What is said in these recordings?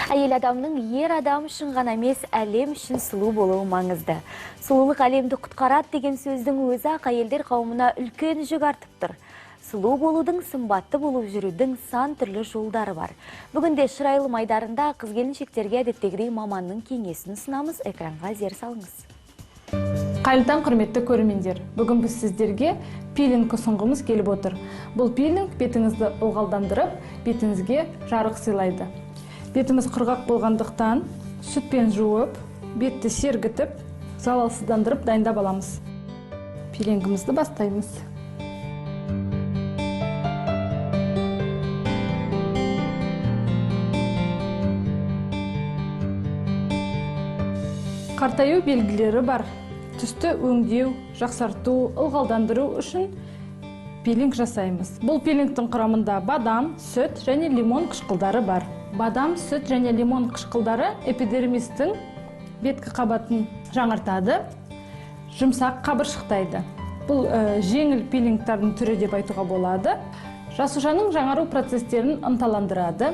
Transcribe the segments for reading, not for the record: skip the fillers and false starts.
Әйел адамның ер адам үшін ғана емес, әлем үшін сұлу болуы маңызды. Сұлулық әлемді құтқарады деген сөздің өзі ақ әйелдер қауымына үлкен жүк артып тұр. Сұлу болудың, сымбатты болып жүрудің сан түрлі жолдары бар. Бүгінде Шырайлы майдарында қыз-келіншектерге әдеттегідей маманның кеңесін ұсынамыз. Экранға зер салыңыз. Қайырлы құрметті көрермендер, бүгін біз сіздерге пилинг ұсынғымыз келіп отыр. Бұл пилинг бетіңізді ылғалдандырып, бетіңізге жарық сыйлайды. Бетіміз құрғақ болғандықтан сүтпен жуып, бетті сергітіп, залалсыздандырып дайындап аламыз. Пилингімізді бастаймыз. Қартаю белгілері бар. Түсті өңдеу, жақсарту, ылғалдандыру үшін пилинг жасаймыз. Бұл пилингтің құрамында бадам, сүт және лимон қышқылдары бар. Бадам, сүт және лимон қышқылдары эпидермистің беткі қабатын жаңартады, жұмсақ қабыршықтайды. Бұл жеңіл пилингтардың түрі деп айтуға болады. Жасушаның жаңару процестерін ынталандырады,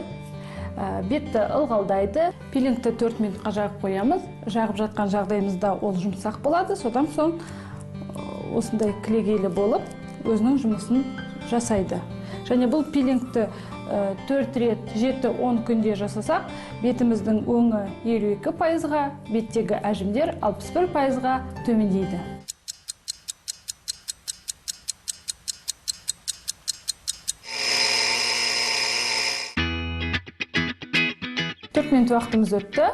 бетті ылғалдайды. Пилингті 4 минутқа жағып қоямыз. Жағып жатқан жағдайымызда ол жұмсақ болады. Содан соң осындай кілегейлі болып өзінің жұмысын жасайды. Және бұл пилингті 4 рет 7-10 күнде жасасақ, бетіміздің өңі 52%-ға, беттегі әжімдер 61%-ға төмендейді. Минут уақытымыз өтті.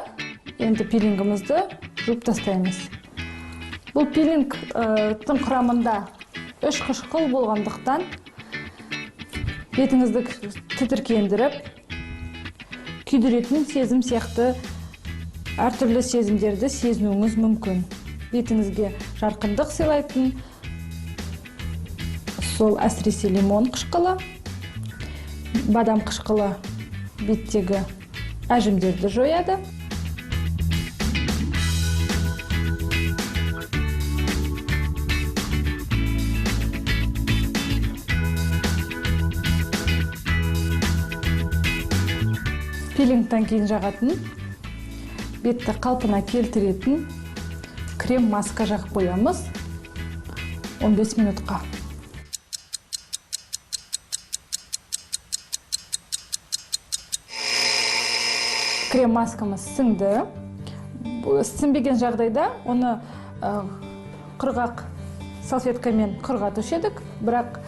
Енді пилингімізді жуып тастаймыз. Бұл пилингтің құрамында 3 қышқыл болғандықтан бетіңізді тітіркендіріп, күйдіретін сезім сияқты әртүрлі сезімдерді сезінуіңіз мүмкін. Бетіңізге жарқындық сыйлайтын сол әсіресе лимон қышқылы, бадам қышқылы беттегі әжімдерді жояды. Пилингтан кейін жағатын, бетті қалпына келтіретін крем маска жағып қоямыз 15 минутқа. Крем маскамыз сіңді. Сіңбеген жағдайда оны құрғақ салфеткамен құрғатушы едік. Бірақ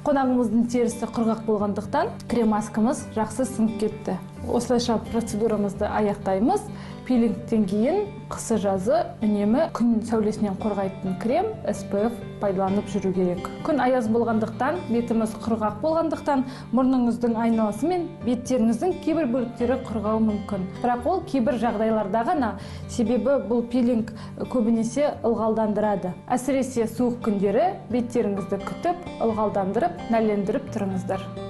қонағымыздың терісі құрғақ болғандықтан крем маскамыз жақсы сіңіп кетті. Осылайша процедурамызды аяқтаймыз. Пилингтен кейін қысы жазы үнемі күн сәулесінен қорғайтын крем SPF пайдаланып жүру керек. Күн аяз болғандықтан, бетіміз құрғақ болғандықтан, мұрныңыздың айналасы мен беттеріңіздің кейбір бөліктері құрғауы мүмкін. Бірақ ол кейбір жағдайларда ғана, себебі бұл пилинг көбінесе ылғалдандырады. Әсіресе суық күндері беттеріңізді күтіп, ылғалдандырып, нәлендіріп тұрыңыздар.